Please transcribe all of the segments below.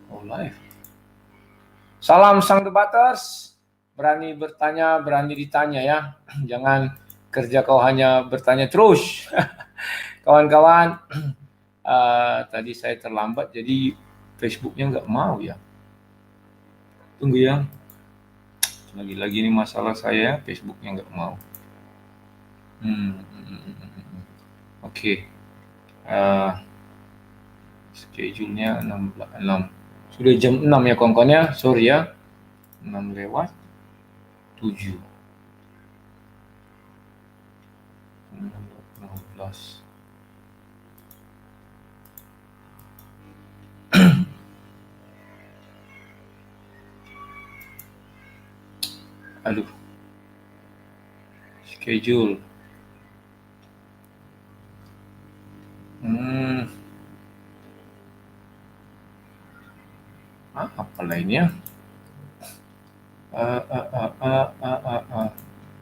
Oh, live. Salam sang debaters. Berani bertanya, berani ditanya ya. Jangan kerja kau hanya bertanya terus. Kawan-kawan, tadi saya terlambat jadi Facebooknya nggak mau ya. Tunggu ya. Lagi-lagi ini masalah saya, Facebooknya nggak mau. Oke. Schedule-nya 6. Sudah jam 6 ya kawan-kawan ya. Sorry ya. 6 lewat 7. 16. Aduh. Schedule. Apa lainnya?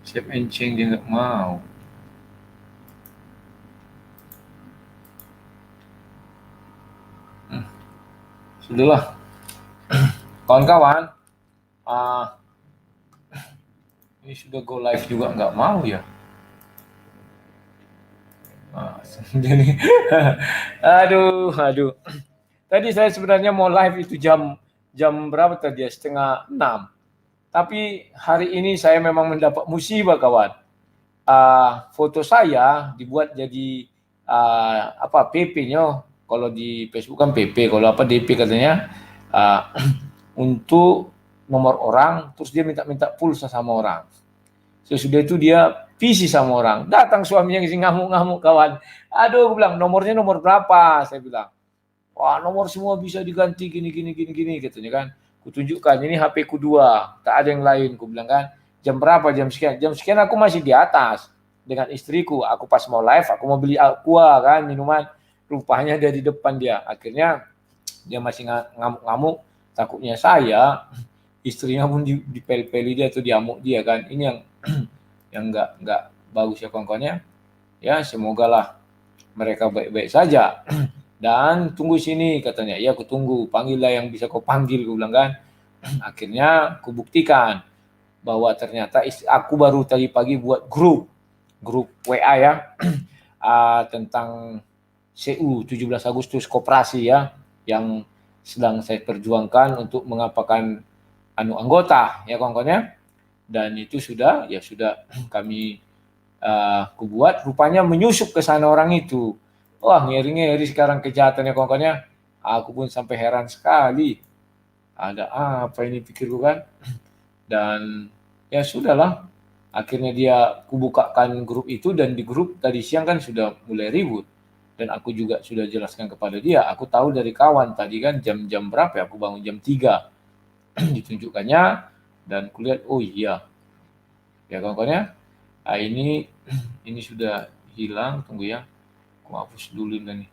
Save and change dia nggak mau. Sudahlah. Kawan-kawan, ini sudah go live juga nggak mau ya. Jadi, aduh. Tadi saya sebenarnya mau live itu jam berapa tadi ya? 5:30. Tapi hari ini saya memang mendapat musibah kawan. Foto saya dibuat jadi PP-nya. Kalau di Facebook kan PP, kalau DP katanya untuk nomor orang, terus dia minta pulsa sama orang. Sesudah itu dia PC sama orang. Datang suaminya ngisi ngamuk-ngamuk kawan. Aduh, gue bilang nomornya nomor berapa? Saya bilang, wah nomor semua bisa diganti gini katanya kan. Kutunjukkan ini HP ku 2, tak ada yang lain. Ku bilang kan, jam berapa? Jam sekian aku masih di atas dengan istriku. Aku pas mau live, aku mau beli aqua kan, minuman. Rupanya dari depan dia. Akhirnya dia masih ngamuk-ngamuk. Takutnya saya, istrinya pun dipel-peli dia atau diamuk dia kan. Ini yang nggak bagus ya kawan-kawannya. Ya semoga lah mereka baik-baik saja. Dan tunggu sini katanya. Ya aku tunggu, panggillah yang bisa kau panggil, gue bilang kan. Akhirnya aku buktikan bahwa ternyata aku baru tadi pagi buat grup WA ya tentang CU 17 Agustus Koperasi ya, yang sedang saya perjuangkan untuk mengapakan anggota ya kawan-kawan ya. Dan itu sudah kami kubuat, rupanya menyusup ke sana orang itu. Wah, ngeri-ngeri sekarang kejahatannya kawan-kawan ya. Aku pun sampai heran sekali. Ada apa ini pikirku kan. Dan ya sudahlah. Akhirnya dia kubukakan grup itu, dan di grup tadi siang kan sudah mulai ribut. Dan aku juga sudah jelaskan kepada dia. Aku tahu dari kawan tadi kan jam berapa ya, aku bangun jam 3. Ditunjukkannya dan kulihat, oh iya. Ya kawan-kawan ya. Ini sudah hilang, tunggu ya. Aku hapus dulu nih.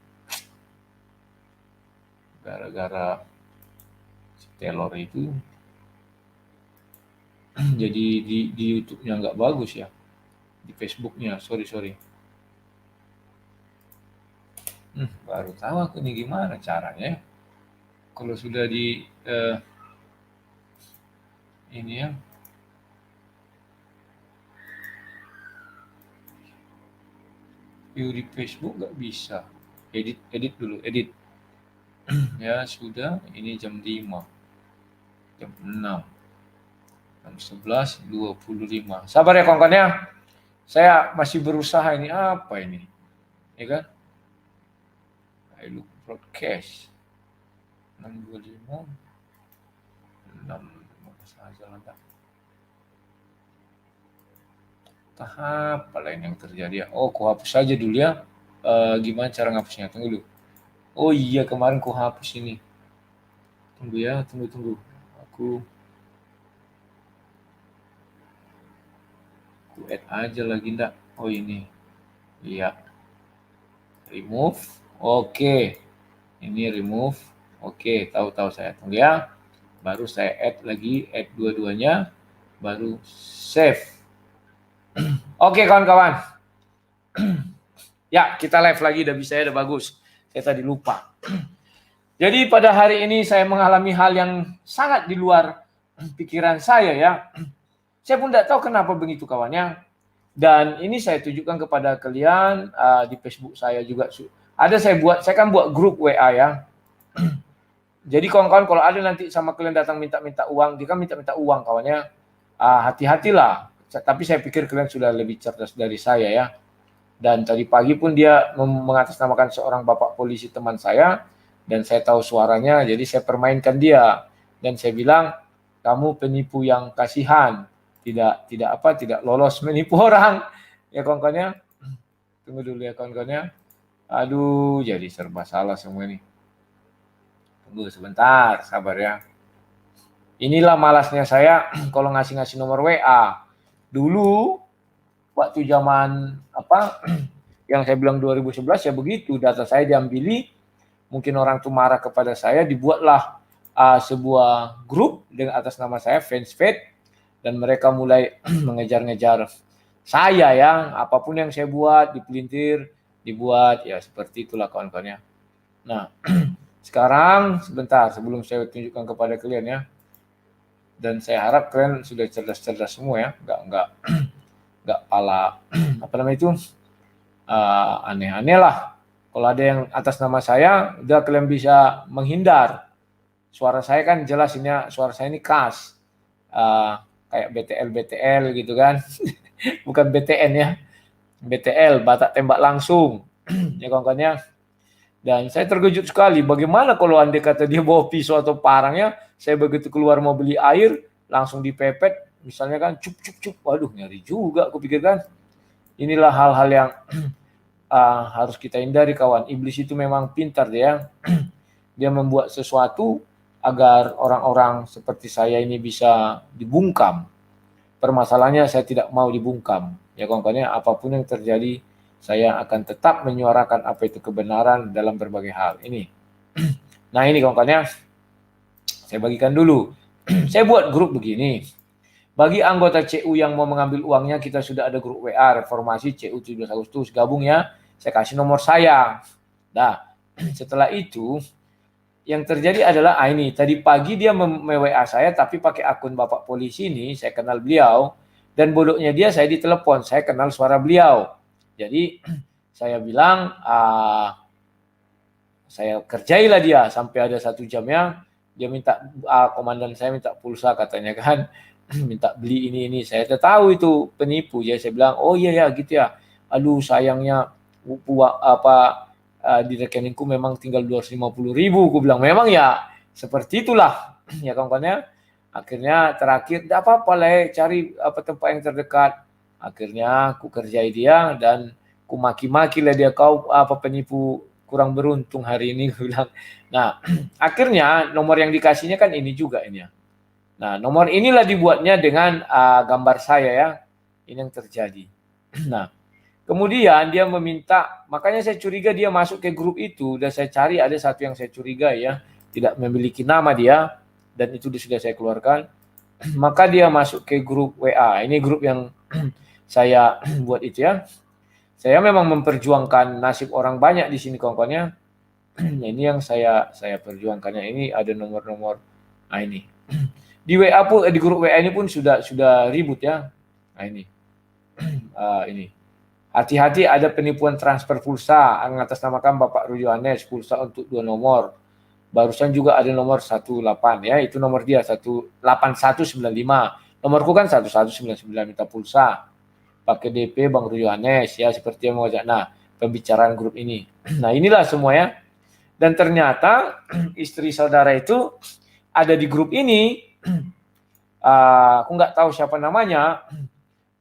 Gara-gara Taylor itu jadi di YouTube-nya nggak bagus ya, di Facebook-nya sorry. Baru tahu aku nih gimana caranya kalau sudah di ini ya. View di Facebook nggak bisa. Edit dulu. Ya sudah, ini jam 5, jam 6, jam 11:25. Sabar ya kawan-kawan ya. Saya masih berusaha, ini apa ini? Ya kan? I look broadcast. 6:25. 6 saja lah. Tahap apa lain yang terjadi ya? Oh, ku hapus saja dulu ya. Gimana cara ngapusnya? Tunggu dulu. Oh iya, kemarin ku hapus ini. Tunggu ya, tunggu. Aku add aja lagi ndak. Oh ini. Iya. Remove. Oke. Ini remove. Oke, tahu saya. Tunggu ya. Baru saya add lagi, add dua-duanya. Baru save. Oke kawan-kawan. Ya, kita live lagi, udah bisa ya, udah bagus. Saya tadi lupa. Jadi pada hari ini saya mengalami hal yang sangat di luar pikiran saya ya. Saya pun tidak tahu kenapa begitu kawannya. Dan ini saya tunjukkan kepada kalian di Facebook saya juga. Ada saya kan buat grup WA ya. Jadi kawan-kawan kalau ada nanti sama kalian datang minta-minta uang, dia kan minta-minta uang kawannya. Hati-hatilah. Tapi saya pikir kalian sudah lebih cerdas dari saya ya. Dan tadi pagi pun dia mengatasnamakan seorang bapak polisi teman saya. Dan saya tahu suaranya, jadi saya permainkan dia. Dan saya bilang, kamu penipu yang kasihan, tidak lolos menipu orang. Ya kawan-kawannya, tunggu dulu ya kawan-kawannya. Aduh, jadi serba salah semua ini. Tunggu sebentar, sabar ya. Inilah malasnya saya kalau ngasih-ngasih nomor WA. Dulu, waktu zaman yang saya bilang 2011 ya begitu, data saya diambili. Mungkin orang itu marah kepada saya, dibuatlah sebuah grup dengan atas nama saya, Fansfed, dan mereka mulai mengejar-ngejar saya ya, apapun yang saya buat, dipelintir, dibuat, ya seperti itulah kawan-kawannya. Nah, sekarang sebentar sebelum saya tunjukkan kepada kalian ya, dan saya harap kalian sudah cerdas-cerdas semua ya, nggak pala itu aneh-aneh lah. Kalau ada yang atas nama saya, udah kalian bisa menghindar. Suara saya kan jelas ini, suara saya ini khas. Kayak BTL gitu kan. Bukan BTN ya. BTL, batak tembak langsung. Ya kawan-kawannya. Dan saya terkejut sekali, bagaimana kalau andai kata dia bawa pisau atau parangnya, saya begitu keluar mau beli air, langsung dipepet, misalnya kan cup. Waduh, nyari juga aku pikir kan. Inilah hal-hal yang harus kita hindari kawan. Iblis itu memang pintar dia. Dia membuat sesuatu agar orang-orang seperti saya ini bisa dibungkam. Permasalahannya saya tidak mau dibungkam. Ya kawan-kawannya, apapun yang terjadi, saya akan tetap menyuarakan apa itu kebenaran dalam berbagai hal. Ini. Nah ini kawan-kawannya, saya bagikan dulu. Saya buat grup begini. Bagi anggota CU yang mau mengambil uangnya, kita sudah ada grup WA Reformasi CU 17 Agustus. Gabung ya. Saya kasih nomor saya. Nah, setelah itu yang terjadi adalah ini tadi pagi dia WA saya tapi pakai akun Bapak Polisi ini, saya kenal beliau, dan bodohnya dia saya ditelepon, saya kenal suara beliau. Jadi saya bilang saya kerjailah dia sampai ada 1 jamnya, dia minta komandan saya minta pulsa katanya kan. Minta beli ini, saya tahu itu penipu ya. Saya bilang, oh iya ya gitu ya, aduh sayangnya di rekeningku memang tinggal 250.000. Aku bilang memang ya seperti itulah ya kawan-kawannya. Akhirnya terakhir tidak apa-apa lah, cari tempat yang terdekat. Akhirnya aku kerjai dia dan ku maki-maki lah dia, kau penipu kurang beruntung hari ini, aku bilang. Nah akhirnya nomor yang dikasihnya kan ini juga ini ya. Nah, nomor inilah dibuatnya dengan gambar saya ya. Ini yang terjadi. Nah, kemudian dia meminta, makanya saya curiga dia masuk ke grup itu, dan saya cari ada satu yang saya curiga ya, tidak memiliki nama dia, dan itu sudah saya keluarkan. Maka dia masuk ke grup WA. Ini grup yang saya buat itu ya. Saya memang memperjuangkan nasib orang banyak di sini kawan-kawannya. Ini yang saya perjuangkannya. Ini ada nomor-nomor. Nah ini. Di WA pun di grup WA ini pun sudah ribut ya. Nah ini. Ini. Hati-hati ada penipuan transfer pulsa mengatasnamakan Bapak Rujohanes, pulsa untuk 2 nomor. Barusan juga ada nomor 18 ya, itu nomor dia 18195. Nomorku kan 1199 minta pulsa. Pakai DP Bang Rujohanes ya, seperti yang mau ajak. Nah, pembicaraan grup ini. Nah, inilah semua ya. Dan ternyata istri saudara itu ada di grup ini. Aku nggak tahu siapa namanya.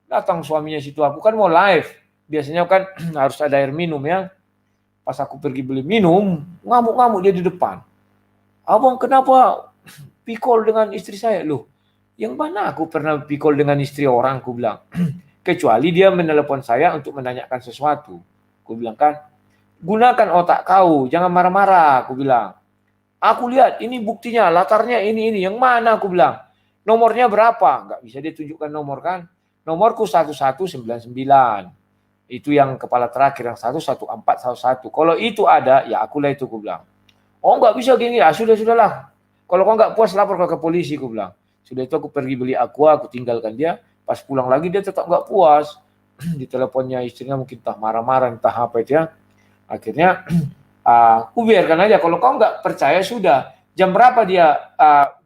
Datang suaminya situ, aku kan mau live. Biasanya kan harus ada air minum ya. Pas aku pergi beli minum, ngamuk-ngamuk dia di depan. Abang kenapa pikol dengan istri saya? Loh, yang mana aku pernah pikol dengan istri orang, aku bilang. Kecuali dia menelepon saya untuk menanyakan sesuatu. Aku bilang kan, gunakan otak kau, jangan marah-marah, aku bilang. Aku lihat, ini buktinya, latarnya ini. Yang mana, aku bilang. Nomornya berapa? Nggak bisa dia tunjukkan nomor kan. Nomorku 1199. Itu yang kepala terakhir, yang 11411. Kalau itu ada, ya akulah itu, aku bilang. Oh nggak bisa gini, sudahlah. Kalau kau nggak puas lapor ke polisi, aku bilang. Sudah itu aku pergi beli aqua, aku tinggalkan dia. Pas pulang lagi dia tetap nggak puas. Di teleponnya istrinya mungkin entah marah-marah, entah apa itu ya. Akhirnya aku biarkan aja. Kalau kau nggak percaya sudah. Jam berapa dia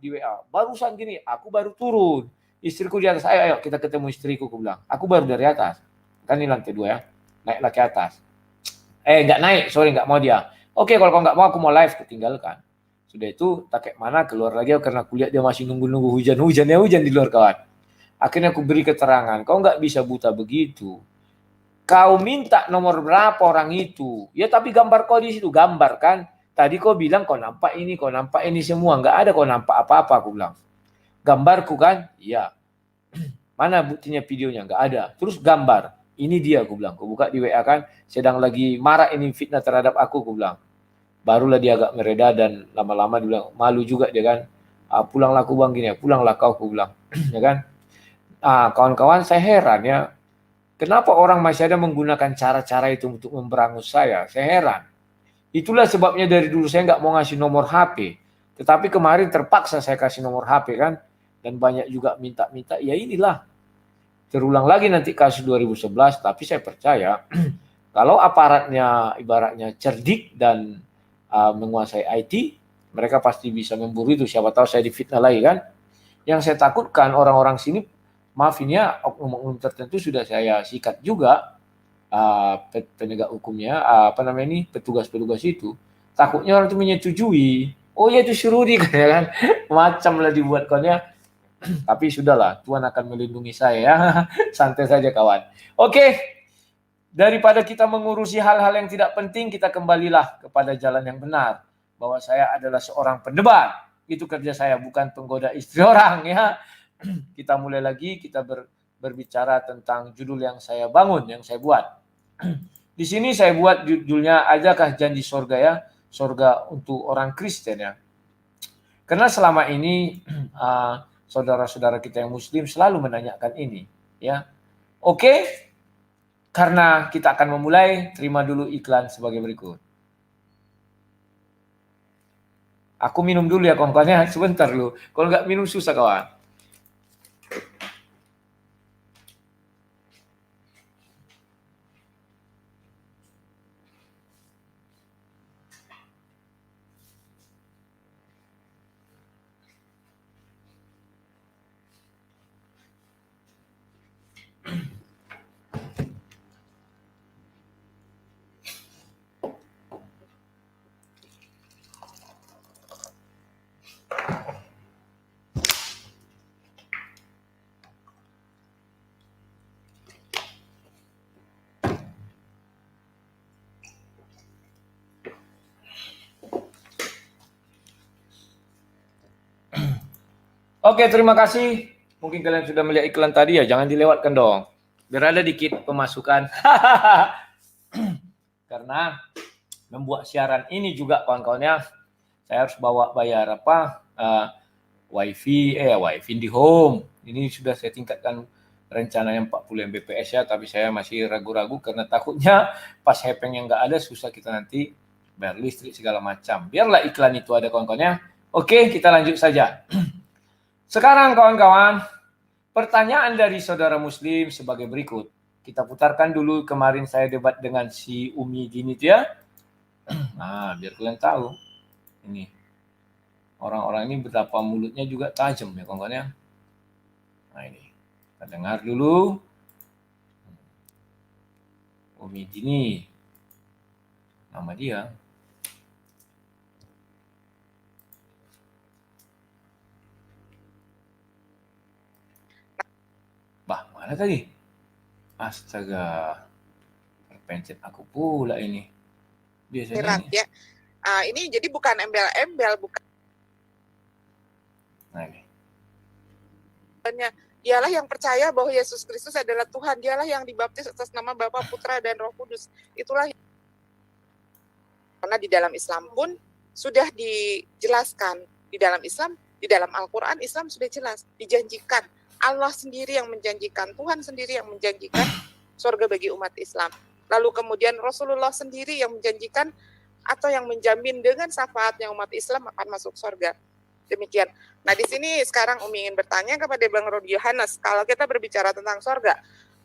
di WA? Barusan gini, aku baru turun. Istriku di atas, ayo kita ketemu istriku, aku bilang. Aku baru dari atas. Kan ini lantai 2 ya. Naiklah ke atas. Nggak naik, sorry nggak mau dia. Oke, kalau kau nggak mau, aku mau live, ketinggalkan. Sudah itu, tak kayak mana, keluar lagi karena aku lihat dia masih nunggu-nunggu hujan di luar kawan. Akhirnya aku beri keterangan, kau nggak bisa buta begitu. Kau minta nomor berapa orang itu, ya tapi gambar kau di situ, gambar kan. Tadi kau bilang kau nampak ini semua, nggak ada kau nampak apa-apa, aku bilang. Gambarku kan, iya. Mana buktinya videonya, nggak ada. Terus gambar, ini dia, aku bilang. Aku buka di WA kan, sedang lagi marah ini fitnah terhadap aku bilang. Barulah dia agak mereda dan lama-lama dia bilang, malu juga dia kan. Pulanglah aku bang gini ya, pulanglah kau, aku bilang. Ya kan. Kawan-kawan saya heran ya, kenapa orang masih ada menggunakan cara-cara itu untuk memberangus saya? Saya heran. Itulah sebabnya dari dulu saya nggak mau ngasih nomor HP. Tetapi kemarin terpaksa saya kasih nomor HP kan. Dan banyak juga minta-minta, ya inilah. Terulang lagi nanti kasus 2011, tapi saya percaya kalau aparatnya ibaratnya cerdik dan menguasai IT, mereka pasti bisa memburu itu. Siapa tahu saya difitnah lagi kan. Yang saya takutkan orang-orang sini, maaf ini ya, oknum-oknum tertentu sudah saya sikat juga penegak hukumnya, petugas-petugas itu. Takutnya orang itu menyetujui. Oh ya itu Surudi kan, macam lah dibuat konnya. Tapi sudahlah, Tuhan akan melindungi saya ya. Santai saja kawan. Oke, daripada kita mengurusi hal-hal yang tidak penting, kita kembalilah kepada jalan yang benar. Bahwa saya adalah seorang pendebat. Itu kerja saya, bukan penggoda istri orang ya. Kita mulai lagi, kita berbicara tentang judul yang saya bangun, yang saya buat. Di sini saya buat judulnya, adakah janji sorga ya? Sorga untuk orang Kristen ya. Karena selama ini saudara-saudara kita yang Muslim selalu menanyakan ini, ya. Oke, karena kita akan memulai, terima dulu iklan sebagai berikut. Aku minum dulu ya kawan-kawannya, sebentar dulu. Kalau nggak minum susah kawan. Oke, terima kasih. Mungkin kalian sudah melihat iklan tadi ya, jangan dilewatkan dong. Biar ada dikit pemasukan. Karena membuat siaran ini juga kawan-kawannya, saya harus bawa bayar wifi di home. Ini sudah saya tingkatkan rencananya 40 Mbps ya, tapi saya masih ragu-ragu karena takutnya pas hapeng yang nggak ada susah kita nanti bayar listrik segala macam. Biarlah iklan itu ada kawan-kawannya. Oke, kita lanjut saja. Sekarang kawan-kawan, pertanyaan dari saudara Muslim sebagai berikut. Kita putarkan dulu, kemarin saya debat dengan si Umi Dini itu ya. Nah, biar kalian tahu. Ini. Orang-orang ini betapa mulutnya juga tajam ya kawan-kawan ya. Nah ini. Kita dengar dulu. Umi Dini. Nama dia. Mana tadi? Astaga. Terpencet aku pula ini. Biasanya ini. Ya. Ini jadi bukan embel-embel, bukan. Nah ini. Dialah yang percaya bahwa Yesus Kristus adalah Tuhan. Dialah yang dibaptis atas nama Bapa, Putra, dan Roh Kudus. Itulah. Karena di dalam Islam pun sudah dijelaskan. Di dalam Islam, di dalam Al-Quran, Islam sudah jelas. Dijanjikan. Allah sendiri yang menjanjikan, Tuhan sendiri yang menjanjikan surga bagi umat Islam. Lalu kemudian Rasulullah sendiri yang menjanjikan atau yang menjamin dengan syafaatnya umat Islam akan masuk surga. Demikian. Nah, di sini sekarang Umi ingin bertanya kepada Bang Rudi Yohanes, kalau kita berbicara tentang surga,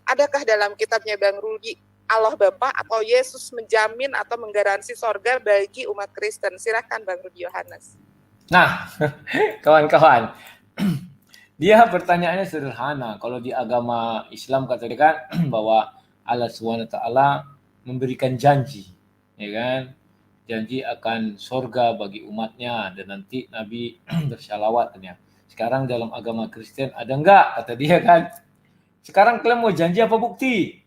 adakah dalam kitabnya Bang Rudi Allah Bapa atau Yesus menjamin atau menggaransi surga bagi umat Kristen? Silakan Bang Rudi Yohanes. Nah, kawan-kawan, dia pertanyaannya sederhana. Kalau di agama Islam katakan bahwa Allah SWT memberikan janji, ya kan? Janji akan surga bagi umatnya dan nanti Nabi bersyalawat katanya. Sekarang dalam agama Kristen ada enggak? Kata dia kan. Sekarang kalian mau janji apa bukti?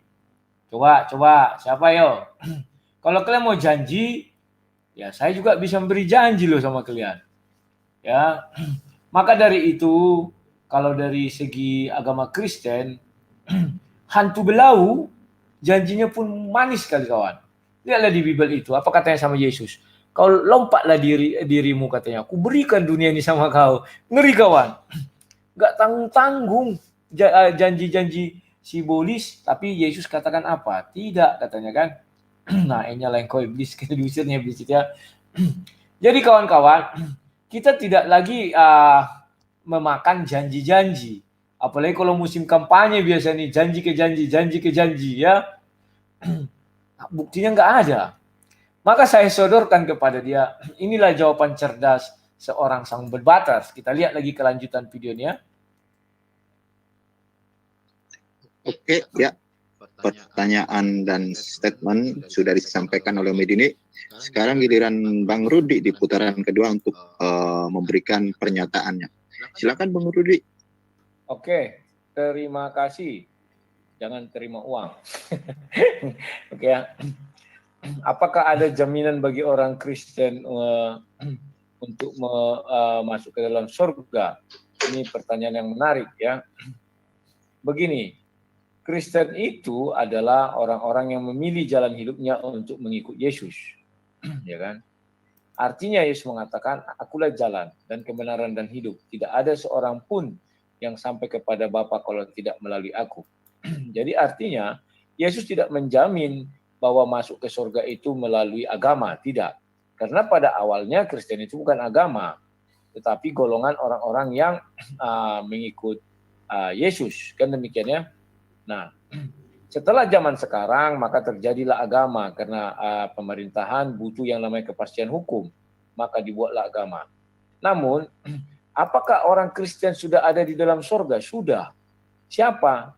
Coba siapa yo? Kalau kalian mau janji, ya saya juga bisa memberi janji loh sama kalian. Ya. Maka dari itu, kalau dari segi agama Kristen, hantu belau janjinya pun manis sekali kawan. Lihatlah di Bible itu, apa katanya sama Yesus? Kau lompatlah dirimu katanya, aku berikan dunia ini sama kau. Ngeri kawan. Gak tanggung-tanggung janji-janji simbolis, tapi Yesus katakan apa? Tidak katanya kan. Nah, ini lah yang kau iblis, kita diusirnya iblis itu ya. Jadi kawan-kawan, kita tidak lagi memakan janji-janji. Apalagi kalau musim kampanye biasa nih, janji ke janji ya. Buktinya nggak ada. Maka saya sodorkan kepada dia, inilah jawaban cerdas seorang sang berbatas. Kita lihat lagi kelanjutan videonya. Oke, ya. Pertanyaan dan statement sudah disampaikan oleh Medini. Sekarang giliran Bang Rudi di putaran kedua untuk memberikan pernyataannya. Silakan Bang Rudi. Oke, terima kasih. Jangan terima uang. Oke ya. Apakah ada jaminan bagi orang Kristen untuk masuk ke dalam surga? Ini pertanyaan yang menarik ya. Begini, Kristen itu adalah orang-orang yang memilih jalan hidupnya untuk mengikut Yesus. Ya kan? Artinya Yesus mengatakan, akulah jalan dan kebenaran dan hidup. Tidak ada seorang pun yang sampai kepada Bapa kalau tidak melalui aku. Jadi artinya Yesus tidak menjamin bahwa masuk ke surga itu melalui agama, tidak. Karena pada awalnya Kristen itu bukan agama, tetapi golongan orang-orang yang mengikut Yesus, kan demikian ya. Nah, setelah zaman sekarang maka terjadilah agama karena pemerintahan butuh yang namanya kepastian hukum, maka dibuatlah agama. Namun, apakah orang Kristen sudah ada di dalam surga? Sudah. Siapa?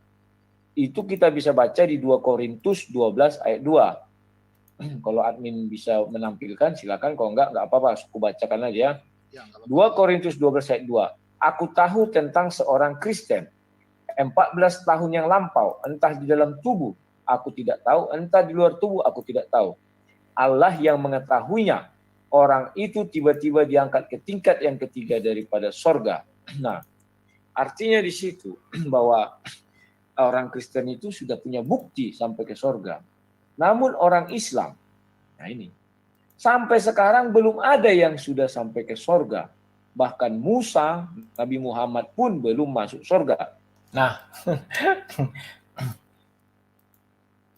Itu kita bisa baca di 2 Korintus 12 ayat 2. Kalau admin bisa menampilkan silakan, kalau enggak apa-apa, aku bacakan aja. 2 Korintus 12 ayat 2. Aku tahu tentang seorang Kristen 14 tahun yang lampau, entah di dalam tubuh aku tidak tahu, entah di luar tubuh aku tidak tahu. Allah yang mengetahuinya. Orang itu tiba-tiba diangkat ke tingkat yang ketiga daripada sorga. Nah, artinya di situ bahwa orang Kristen itu sudah punya bukti sampai ke sorga. Namun orang Islam, nah ini, sampai sekarang belum ada yang sudah sampai ke sorga. Bahkan Musa, Nabi Muhammad pun belum masuk sorga. Nah,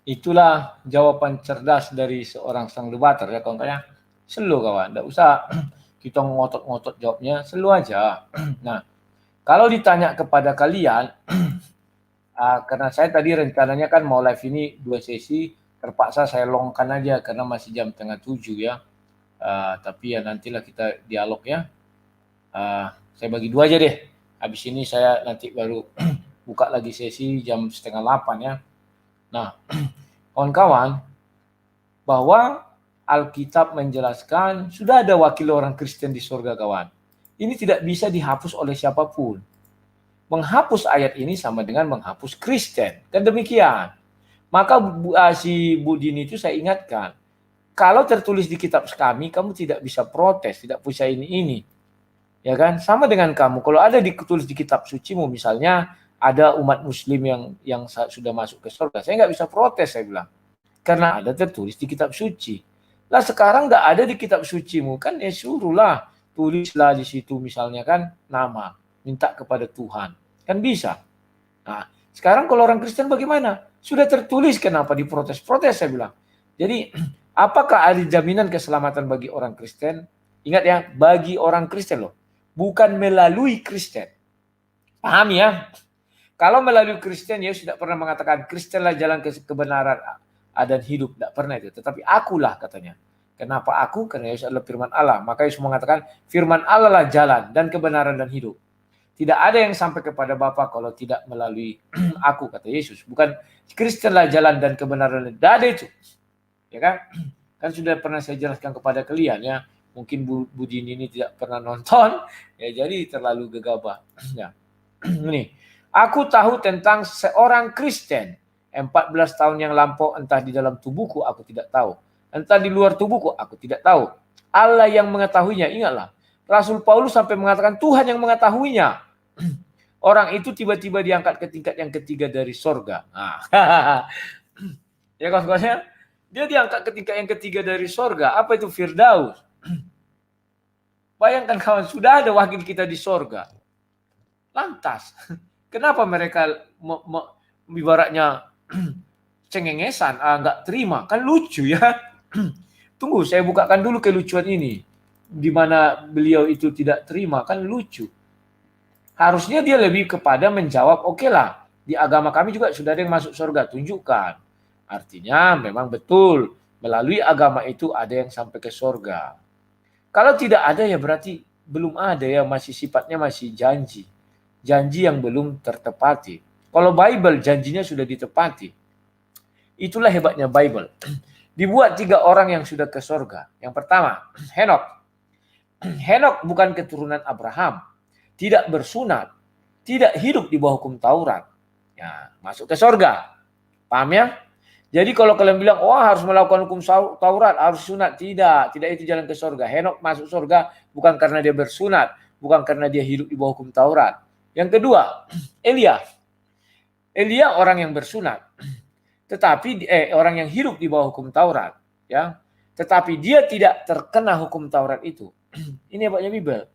itulah jawaban cerdas dari seorang sang debater ya kawan-kawan. Slow kawan, tidak usah kita ngotot-ngotot jawabnya, slow aja. Nah, kalau ditanya kepada kalian, karena saya tadi rencananya kan mau live ini 2 sesi, terpaksa saya longkan aja karena masih jam 6:30 ya. Tapi ya nantilah kita dialog ya. Saya bagi 2 aja deh. Habis ini saya nanti baru buka lagi sesi jam 7:30 ya. Nah, kawan-kawan, bahwa Alkitab menjelaskan sudah ada wakil orang Kristen di surga kawan. Ini tidak bisa dihapus oleh siapapun. Menghapus ayat ini sama dengan menghapus Kristen. Kan demikian. Maka si Budin itu saya ingatkan. Kalau tertulis di kitab kami, kamu tidak bisa protes, tidak bisa ini. Ya kan? Sama dengan kamu. Kalau ada ditulis di kitab sucimu, misalnya ada umat muslim yang sudah masuk ke surga, saya nggak bisa protes, saya bilang. Karena ada tertulis di kitab suci. Lah sekarang nggak ada di kitab sucimu, kan ya suruhlah. Tulislah di situ misalnya kan nama. Minta kepada Tuhan. Kan bisa. Nah, sekarang kalau orang Kristen bagaimana? Sudah tertulis, kenapa diprotes-protes, saya bilang. Jadi Apakah ada jaminan keselamatan bagi orang Kristen? Ingat ya, bagi orang Kristen loh, bukan melalui Kristen. Paham ya? Kalau melalui Kristen, Yesus tidak pernah mengatakan Kristenlah jalan kebenaran dan hidup, tidak pernah itu. Tetapi akulah katanya. Kenapa aku? Karena Yesus adalah firman Allah. Maka Yesus mengatakan firman Allah lah jalan dan kebenaran dan hidup. Tidak ada yang sampai kepada Bapa kalau tidak melalui aku, kata Yesus. Bukan Kristenlah jalan dan kebenaran. Tidak ada itu. Ya kan? Kan sudah pernah saya jelaskan kepada kalian ya. Mungkin Bu Dini ini tidak pernah nonton, ya jadi terlalu gegabah. Ya. Nih, aku tahu tentang seorang Kristen 14 tahun yang lampau, entah di dalam tubuhku aku tidak tahu, entah di luar tubuhku aku tidak tahu. Allah yang mengetahuinya. Ingatlah, Rasul Paulus sampai mengatakan Tuhan yang mengetahuinya. Orang itu tiba-tiba diangkat ke tingkat yang ketiga dari sorga. Nah, ya kawan-kawannya, dia diangkat ke tingkat yang ketiga dari sorga. Apa itu? Firdaus. Bayangkan kawan, sudah ada wakil kita di sorga. Lantas, kenapa mereka ibaratnya cengengesan, nggak terima? Kan lucu ya. Tunggu, saya bukakan dulu kelucuan ini. Di mana beliau itu tidak terima, kan lucu. Harusnya dia lebih kepada menjawab, oke lah, di agama kami juga sudah ada yang masuk surga, tunjukkan. Artinya memang betul, melalui agama itu ada yang sampai ke surga. Kalau tidak ada ya berarti belum ada ya, masih sifatnya masih janji. Janji yang belum tertepati. Kalau Bible janjinya sudah ditepati. Itulah hebatnya Bible. Dibuat 3 orang yang sudah ke surga. Yang pertama, Henok. Henok bukan keturunan Abraham. Tidak bersunat. Tidak hidup di bawah hukum Taurat. Ya, masuk ke surga. Paham ya? Jadi kalau kalian bilang, wah harus melakukan hukum Taurat, harus sunat. Tidak itu jalan ke surga. Henok masuk surga bukan karena dia bersunat. Bukan karena dia hidup di bawah hukum Taurat. Yang kedua, Elia. Elia orang yang bersunat. Tetapi orang yang hidup di bawah hukum Taurat. Ya. Tetapi dia tidak terkena hukum Taurat itu. Ini hebatnya Bible.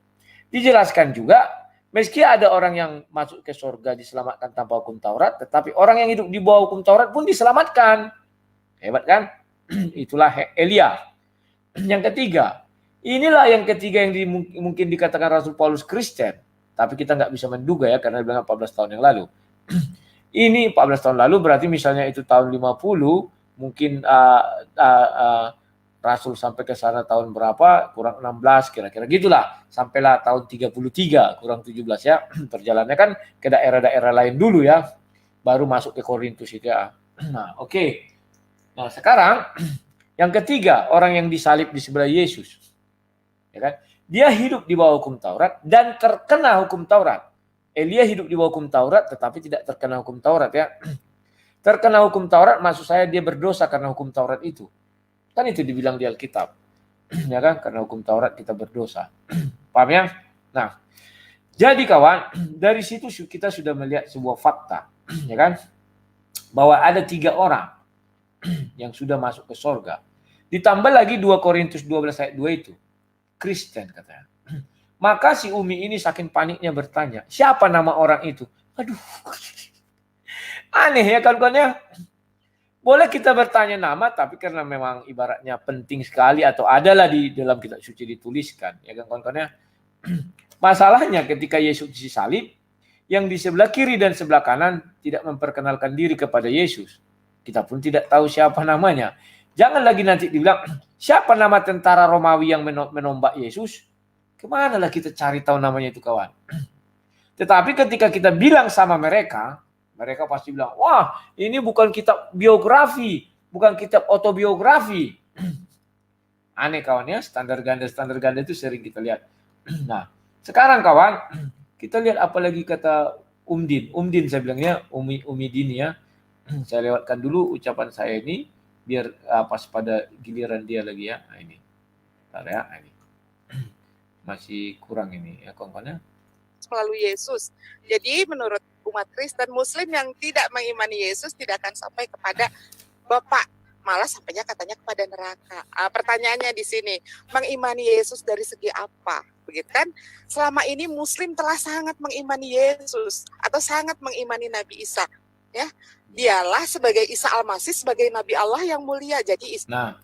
Dijelaskan juga, meski ada orang yang masuk ke surga diselamatkan tanpa hukum Taurat, tetapi orang yang hidup di bawah hukum Taurat pun diselamatkan. Hebat kan? Itulah Elia. Yang ketiga, inilah yang ketiga yang mungkin dikatakan Rasul Paulus Kristen. Tapi kita nggak bisa menduga ya, karena dia bilang 14 tahun yang lalu. Ini 14 tahun lalu berarti misalnya itu tahun 50, mungkin Rasul sampai ke sana tahun berapa? Kurang 16 kira-kira gitulah. Sampailah tahun 33, kurang 17 ya. Perjalanannya kan ke daerah-daerah lain dulu ya. Baru masuk ke Korintus itu ya. Nah, oke. Nah, sekarang yang ketiga, orang yang disalib di sebelah Yesus. Ya kan? Dia hidup di bawah hukum Taurat dan terkena hukum Taurat. Elia hidup di bawah hukum Taurat tetapi tidak terkena hukum Taurat ya. Terkena hukum Taurat maksud saya dia berdosa karena hukum Taurat itu. Kan itu dibilang di Alkitab. Ya kan? Karena hukum Taurat kita berdosa. Paham ya? Nah, jadi kawan, dari situ kita sudah melihat sebuah fakta. Ya kan? Bahwa ada 3 orang yang sudah masuk ke surga. Ditambah lagi 2 Korintus 12 ayat 2 itu. Kristen katanya. Maka si Umi ini saking paniknya bertanya, siapa nama orang itu? Aduh. Aneh ya kawan-kawan ya. Boleh kita bertanya nama, tapi karena memang ibaratnya penting sekali atau adalah di dalam kitab suci dituliskan, ya kan kawan-kawan ya. Masalahnya ketika Yesus disalib, yang di sebelah kiri dan sebelah kanan tidak memperkenalkan diri kepada Yesus. Kita pun tidak tahu siapa namanya. Jangan lagi nanti dibilang, siapa nama tentara Romawi yang menombak Yesus? Kemana lah kita cari tahu namanya itu kawan. Tetapi ketika kita bilang sama mereka, mereka pasti bilang, wah ini bukan kitab biografi, bukan kitab autobiografi. Aneh kawan ya, standar ganda itu sering kita lihat. Nah, sekarang kawan, kita lihat apa lagi kata Umdin saya bilangnya, Umi Dini ya. Saya lewatkan dulu ucapan saya ini, biar pas pada giliran dia lagi ya. Nah, ini. Bentar ya, ini. Masih kurang ini ya kawan-kawan ya. Melalui Yesus. Jadi menurut umat Kristen Muslim yang tidak mengimani Yesus tidak akan sampai kepada Bapa, malah sampainya katanya kepada neraka. Pertanyaannya di sini, mengimani Yesus dari segi apa? Begitu kan? Selama ini Muslim telah sangat mengimani Yesus atau sangat mengimani Nabi Isa, ya. Dialah sebagai Isa Al-Masih sebagai Nabi Allah yang mulia. Jadi Nah,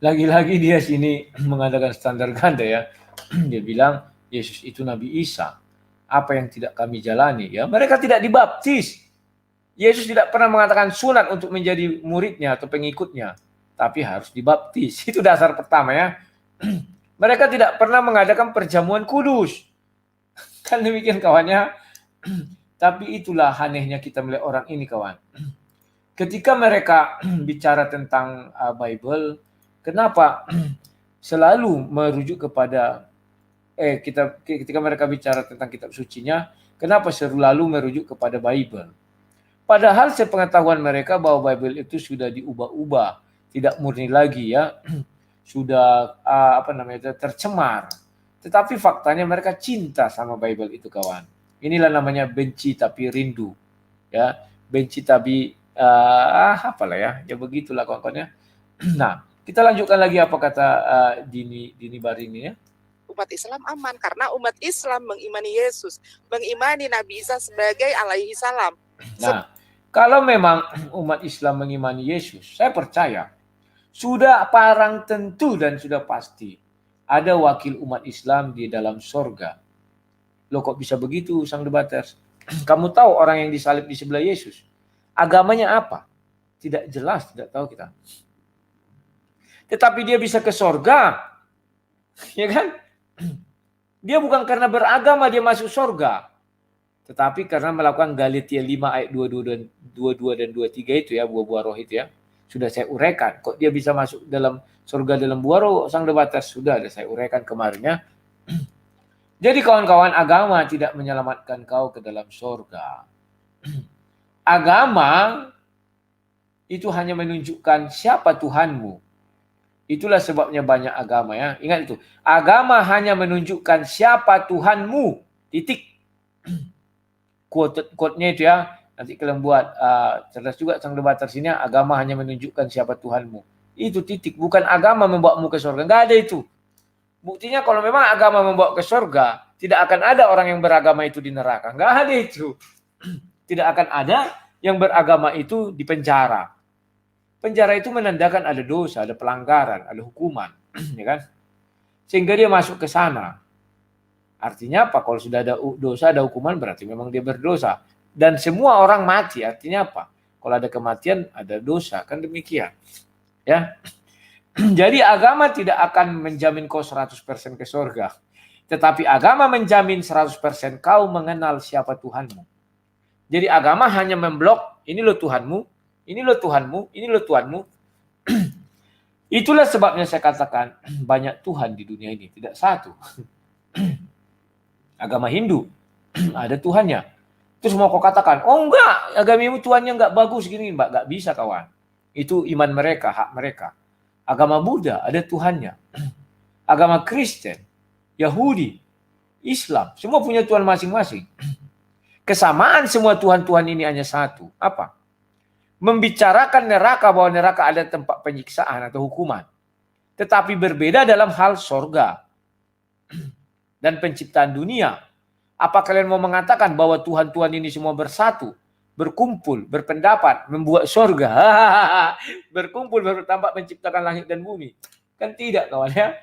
Lagi-lagi dia sini mengadakan standar ganda ya. Dia bilang Yesus itu Nabi Isa. Apa yang tidak kami jalani ya? Mereka tidak dibaptis. Yesus tidak pernah mengatakan sunat untuk menjadi muridnya atau pengikutnya, tapi harus dibaptis. Itu dasar pertama ya. Mereka tidak pernah mengadakan perjamuan kudus. Kan demikian kawannya. Tapi itulah anehnya kita melihat orang ini kawan. Ketika mereka bicara tentang Bible, kenapa selalu merujuk kepada ketika mereka bicara tentang kitab sucinya, kenapa selalu merujuk kepada Bible? Padahal sepengetahuan mereka bahwa Bible itu sudah diubah-ubah, tidak murni lagi ya, sudah tercemar. Tetapi faktanya mereka cinta sama Bible itu kawan. Inilah namanya benci tapi rindu, ya, benci tapi apalah ya begitulah kawan-kawan ya. Nah, kita lanjutkan lagi apa kata Dini Barini ya. Umat Islam aman karena umat Islam mengimani Yesus, mengimani Nabi Isa sebagai alaihi salam. Nah, kalau memang umat Islam mengimani Yesus, saya percaya sudah parang tentu dan sudah pasti ada wakil umat Islam di dalam sorga. Loh kok bisa begitu, Sang Debaters? Kamu tahu orang yang disalib di sebelah Yesus? Agamanya apa? Tidak jelas, tidak tahu kita. Tetapi dia bisa ke sorga. Ya kan? Dia bukan karena beragama dia masuk sorga. Tetapi karena melakukan Galatia 5 ayat 22 dan 23 itu ya, buah-buah roh itu ya. Sudah saya uraikan. Kok dia bisa masuk dalam surga dalam buah roh, Sang Debaters? Sudah ada saya uraikan kemarin ya. Jadi kawan-kawan, agama tidak menyelamatkan kau ke dalam surga. Agama itu hanya menunjukkan siapa Tuhanmu. Itulah sebabnya banyak agama ya. Ingat itu. Agama hanya menunjukkan siapa Tuhanmu. Titik. Quote-nya itu ya, nanti kalian buat cerdas juga Sang Debaters sini, agama hanya menunjukkan siapa Tuhanmu. Itu titik, bukan agama membawamu ke surga. Enggak ada itu. Buktinya kalau memang agama membawa ke surga, tidak akan ada orang yang beragama itu di neraka. Enggak ada itu. Tidak akan ada yang beragama itu di penjara. Penjara itu menandakan ada dosa, ada pelanggaran, ada hukuman, ya kan? Sehingga dia masuk ke sana. Artinya apa? Kalau sudah ada dosa, ada hukuman, berarti memang dia berdosa. Dan semua orang mati, artinya apa? Kalau ada kematian, ada dosa. Kan demikian. Ya. Jadi agama tidak akan menjamin kau 100% ke surga. Tetapi agama menjamin 100% kau mengenal siapa Tuhanmu. Jadi agama hanya memblok, ini loh Tuhanmu, ini loh Tuhanmu, ini loh Tuhanmu. Itulah sebabnya saya katakan banyak Tuhan di dunia ini, tidak satu. Agama Hindu ada Tuhannya. Terus mau kau katakan, oh enggak, agamamu Tuhannya enggak bagus gini, Mbak, enggak bisa kawan. Itu iman mereka, hak mereka. Agama Buddha ada Tuhannya. Agama Kristen, Yahudi, Islam, semua punya Tuhan masing-masing. Kesamaan semua Tuhan-Tuhan ini hanya satu. Apa? Membicarakan neraka, bahwa neraka ada tempat penyiksaan atau hukuman. Tetapi berbeda dalam hal sorga dan penciptaan dunia. Apa kalian mau mengatakan bahwa Tuhan-Tuhan ini semua bersatu, berkumpul, berpendapat, membuat sorga, berkumpul, berpendapat menciptakan langit dan bumi? Kan tidak kawan ya.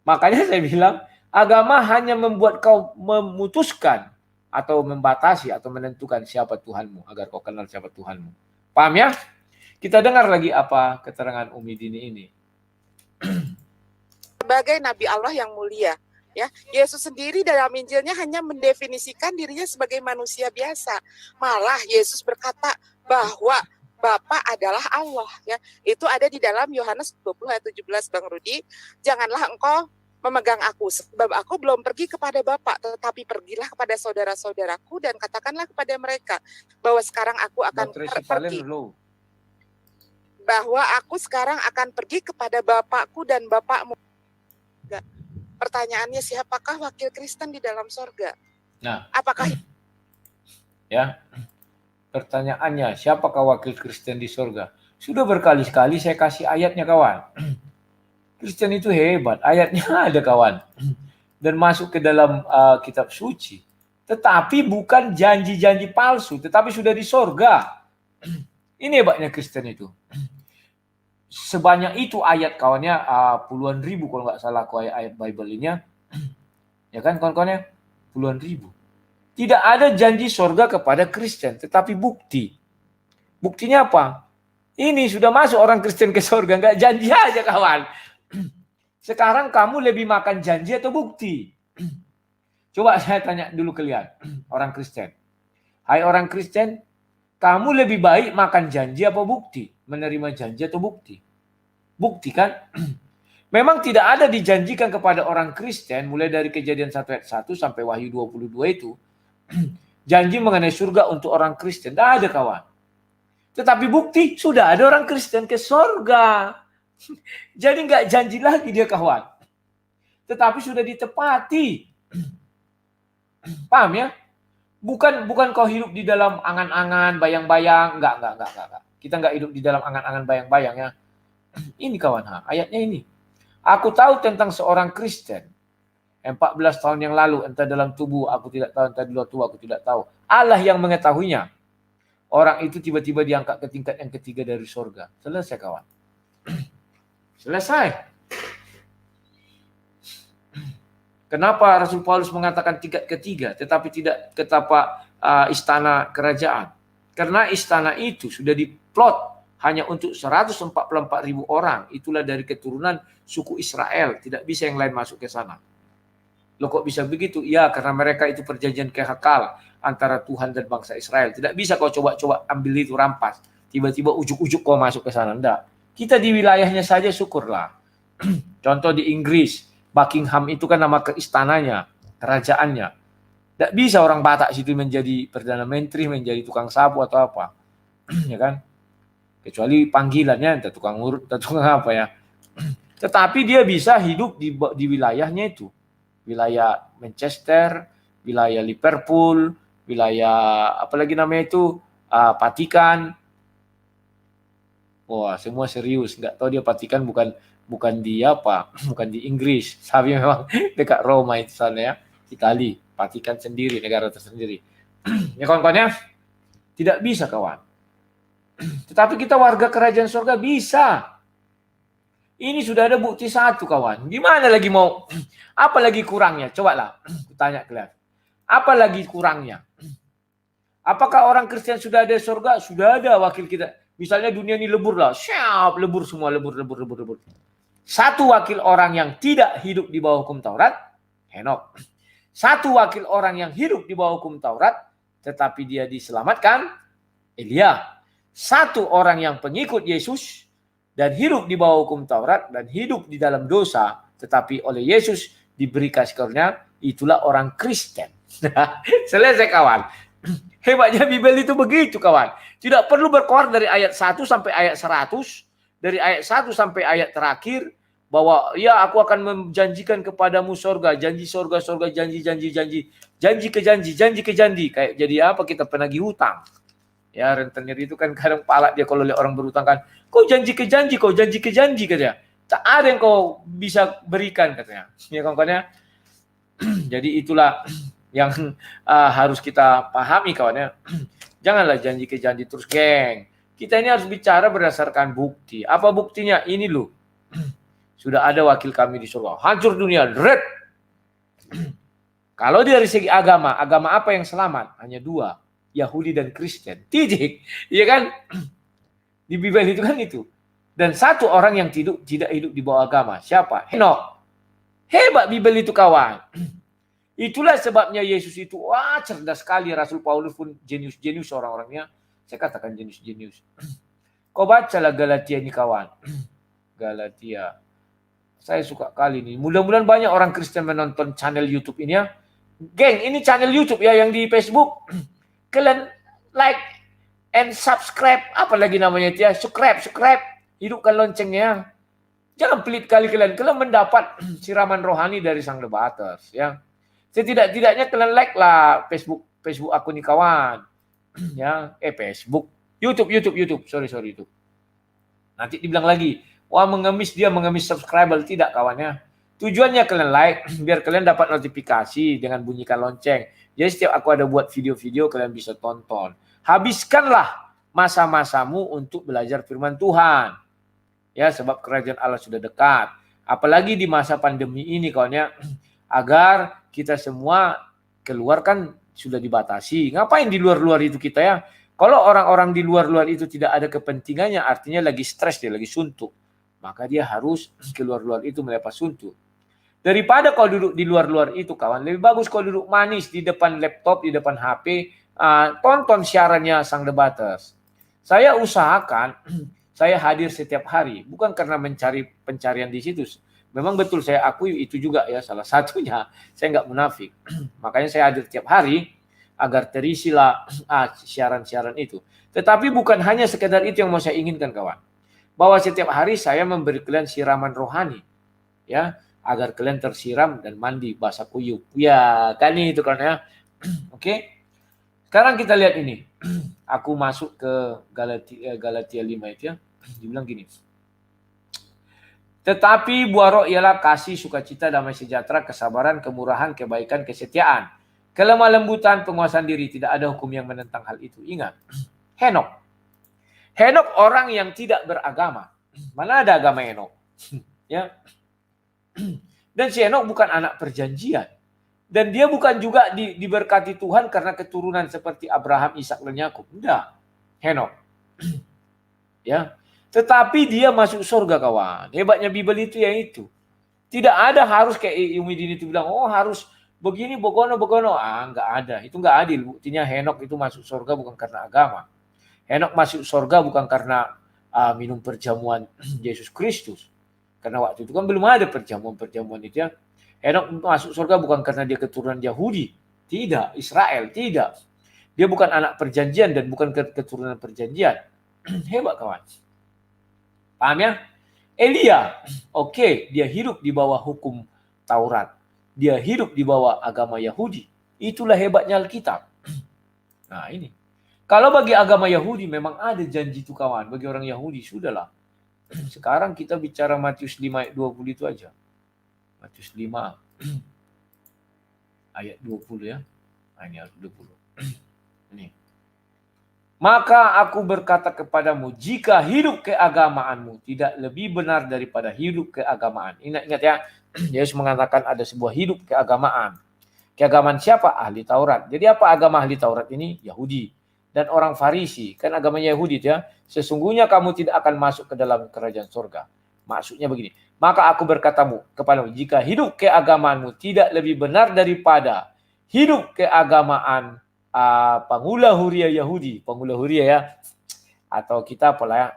Makanya saya bilang, agama hanya membuat kau memutuskan atau membatasi atau menentukan siapa Tuhanmu, agar kau kenal siapa Tuhanmu. Paham ya? Kita dengar lagi apa keterangan Umi Dini ini. Sebagai Nabi Allah yang mulia. Ya, Yesus sendiri dalam Injilnya hanya mendefinisikan dirinya sebagai manusia biasa. Malah Yesus berkata bahwa Bapa adalah Allah. Ya, itu ada di dalam Yohanes 20 ayat 17, Bang Rudi. Janganlah engkau memegang aku, sebab aku belum pergi kepada Bapa, tetapi pergilah kepada saudara-saudaraku dan katakanlah kepada mereka bahwa sekarang aku akan pergi. Bahwa aku sekarang akan pergi kepada Bapakku dan Bapakmu. Pertanyaannya, siapakah wakil Kristen di dalam sorga? Nah, apakah ya? Pertanyaannya, siapakah wakil Kristen di sorga? Sudah berkali-kali saya kasih ayatnya kawan. Kristen itu hebat, ayatnya ada kawan. Dan masuk ke dalam kitab suci. Tetapi bukan janji-janji palsu, tetapi sudah di sorga. Ini hebatnya Kristen itu. sebanyak itu ayat kawannya, puluhan ribu kalau nggak salah aku ayat Bible ini ya kan kawan-kawannya, puluhan ribu. Tidak ada janji sorga kepada Kristen, tetapi bukti. Buktinya apa? Ini sudah masuk orang Kristen ke sorga, nggak janji aja kawan. Sekarang kamu lebih makan janji atau bukti? Coba saya tanya dulu kalian, orang Kristen. Hai orang Kristen, kamu lebih baik makan janji apa bukti? Menerima janji atau bukti? Bukti kan? Memang tidak ada dijanjikan kepada orang Kristen mulai dari Kejadian 1 ayat 1 sampai Wahyu 22 itu janji mengenai surga untuk orang Kristen. Tidak ada kawan. Tetapi bukti sudah ada orang Kristen ke surga. Jadi nggak janji lagi dia kawan. Tetapi sudah ditepati. Paham ya? Bukan kau hidup di dalam angan-angan, bayang-bayang. Enggak. Kita nggak hidup di dalam angan-angan, bayang-bayang ya. Ini kawan, ayatnya ini. Aku tahu tentang seorang Kristen 14 tahun yang lalu, entah dalam tubuh aku tidak tahu, entah di luar tubuh aku tidak tahu. Allah yang mengetahuinya. Orang itu tiba-tiba diangkat ke tingkat yang ketiga dari surga. Selesai kawan. Selesai. Kenapa Rasul Paulus mengatakan tingkat ketiga, tetapi tidak ke tapak istana kerajaan? Karena istana itu sudah diplot hanya untuk 144.000 orang. Itulah dari keturunan suku Israel. Tidak bisa yang lain masuk ke sana. Loh kok bisa begitu? Ya, karena mereka itu perjanjian kekal antara Tuhan dan bangsa Israel. Tidak bisa kau coba-coba ambil itu rampas. Tiba-tiba ujuk-ujuk kau masuk ke sana. Enggak. Kita di wilayahnya saja syukurlah. Contoh di Inggris, Buckingham itu kan nama keistananya, kerajaannya. Tidak bisa orang Batak situ menjadi Perdana Menteri, menjadi tukang sapu atau apa. Ya kan? Kecuali panggilannya, entah tukang urut, entah tukang apa ya. Tetapi dia bisa hidup di wilayahnya itu. Wilayah Manchester, wilayah Liverpool, wilayah apalagi namanya itu, Vatikan. Wah, semua serius. Nggak tahu dia Vatikan bukan di apa, bukan di Inggris. Tapi memang dekat Roma itu sana ya, Itali. Vatikan sendiri, negara tersendiri. Ya kawan-kawan ya, tidak bisa kawan. Tetapi kita warga kerajaan surga bisa. Ini sudah ada bukti satu kawan. Gimana lagi mau? Apa lagi kurangnya? Cobalah tanya kalian. Apa lagi kurangnya? Apakah orang Kristen sudah ada surga? Sudah ada wakil kita. Misalnya dunia ini lebur lah. Siap, lebur semua. Lebur. Satu wakil orang yang tidak hidup di bawah hukum Taurat, Henok. Satu wakil orang yang hidup di bawah hukum Taurat, tetapi dia diselamatkan, Elia. Satu orang yang pengikut Yesus, dan hidup di bawah hukum Taurat, dan hidup di dalam dosa, tetapi oleh Yesus diberi kasih karunia, itulah orang Kristen. Selesai kawan. Hebatnya Bible itu begitu kawan. Tidak perlu berkeluar dari ayat 1 sampai ayat 100, dari ayat 1 sampai ayat terakhir, bahwa ya aku akan menjanjikan kepadamu surga, janji surga, janji ke janji. Kayak jadi apa kita penagih hutang. Ya rentenir itu kan kadang palak dia kalau lihat orang berutang kan, kau janji ke janji katanya. Tak ada yang kau bisa berikan katanya. Ya kawan-kawan ya. Jadi itulah yang harus kita pahami kawan ya. Janganlah janji ke janji terus geng. Kita ini harus bicara berdasarkan bukti. Apa buktinya? Ini loh. Sudah ada wakil kami di surga. Hancur dunia. Red. Kalau dari segi agama apa yang selamat? Hanya dua. Yahudi dan Kristen. Titik. Iya kan? Di Bible itu kan itu. Dan satu orang yang tidak hidup di bawah agama. Siapa? Henok. Hebat Bible itu kawan. Itulah sebabnya Yesus itu cerdas sekali. Rasul Paulus pun jenius orang-orangnya. Saya katakan jenius. Kau bacalah Galatia ini kawan. Galatia. Saya suka kali ini. Mudah-mudahan banyak orang Kristen menonton channel YouTube ini ya. Geng, ini channel YouTube ya yang di Facebook. Kalian like and subscribe. Apa lagi namanya itu ya? Subscribe. Hidupkan loncengnya. Jangan pelit kali kalian mendapat siraman rohani dari Sang Lebaters ya. Setidak-tidaknya kalian like lah Facebook akun kawan. Ya, Facebook. YouTube. Sorry YouTube. Nanti dibilang lagi, wah mengemis subscriber. Tidak kawannya. Tujuannya kalian like biar kalian dapat notifikasi dengan bunyikan lonceng. Jadi setiap aku ada buat video-video kalian bisa tonton. Habiskanlah masa-masamu untuk belajar firman Tuhan. Ya, sebab kerajaan Allah sudah dekat. Apalagi di masa pandemi ini kawan ya, agar kita semua keluar kan sudah dibatasi. Ngapain di luar-luar itu kita ya? Kalau orang-orang di luar-luar itu tidak ada kepentingannya, artinya lagi stres, dia lagi suntuk. Maka dia harus keluar-luar itu melepas suntuk. Daripada kau duduk di luar-luar itu kawan, lebih bagus kau duduk manis di depan laptop, di depan HP, tonton siarannya Sang Debaters. Saya usahakan saya hadir setiap hari, bukan karena mencari pencarian di situ. Memang betul saya akui itu juga ya salah satunya. Saya nggak munafik. Makanya saya hadir tiap hari agar terisilah siaran-siaran itu. Tetapi bukan hanya sekedar itu yang mau saya inginkan kawan. Bahwa setiap hari saya memberi kalian siraman rohani. Ya, agar kalian tersiram dan mandi basah kuyup. Ya, kan itu kan ya. Oke. Sekarang kita lihat ini. Aku masuk ke Galatia 5 itu ya. Dibilang gini. Tetapi buah roh ialah kasih, sukacita, damai sejahtera, kesabaran, kemurahan, kebaikan, kesetiaan, kelemah lembutan, penguasaan diri. Tidak ada hukum yang menentang hal itu. Ingat. Henok. Henok orang yang tidak beragama. Mana ada agama Henok? Ya. Dan si Henok bukan anak perjanjian. Dan dia bukan juga diberkati Tuhan karena keturunan seperti Abraham, Ishak dan Yakub. Enggak. Henok. Ya. Tetapi dia masuk surga kawan. Hebatnya Bible itu ya itu. Tidak ada harus kayak Umidin itu bilang, oh harus begini, begono. Enggak ada. Itu enggak adil. Buktinya Henok itu masuk surga bukan karena agama. Henok masuk surga bukan karena minum perjamuan Yesus Kristus. Karena waktu itu kan belum ada perjamuan itu ya. Henok masuk surga bukan karena dia keturunan Yahudi. Tidak. Israel. Tidak. Dia bukan anak perjanjian dan bukan keturunan perjanjian. Hebat kawan. Paham ya? Elia. Oke. Dia hidup di bawah hukum Taurat. Dia hidup di bawah agama Yahudi. Itulah hebatnya Alkitab. Nah ini. Kalau bagi agama Yahudi memang ada janji itu kawan. Bagi orang Yahudi sudahlah. Sekarang kita bicara Matius 5 ayat 20 itu aja. Matius 5 ayat 20 ya. Nah, ini ayat 20. Ini. Maka aku berkata kepadamu, jika hidup keagamaanmu tidak lebih benar daripada hidup keagamaan. Ingat ya, Yesus mengatakan ada sebuah hidup keagamaan. Keagamaan siapa? Ahli Taurat. Jadi apa agama ahli Taurat ini? Yahudi. Dan orang Farisi. Kan agamanya Yahudi ya. Sesungguhnya kamu tidak akan masuk ke dalam kerajaan surga. Maksudnya begini. Maka aku berkatamu kepadamu, jika hidup keagamaanmu tidak lebih benar daripada hidup keagamaan Panggula Huria Yahudi. Panggula Huria ya. Atau kita pelayan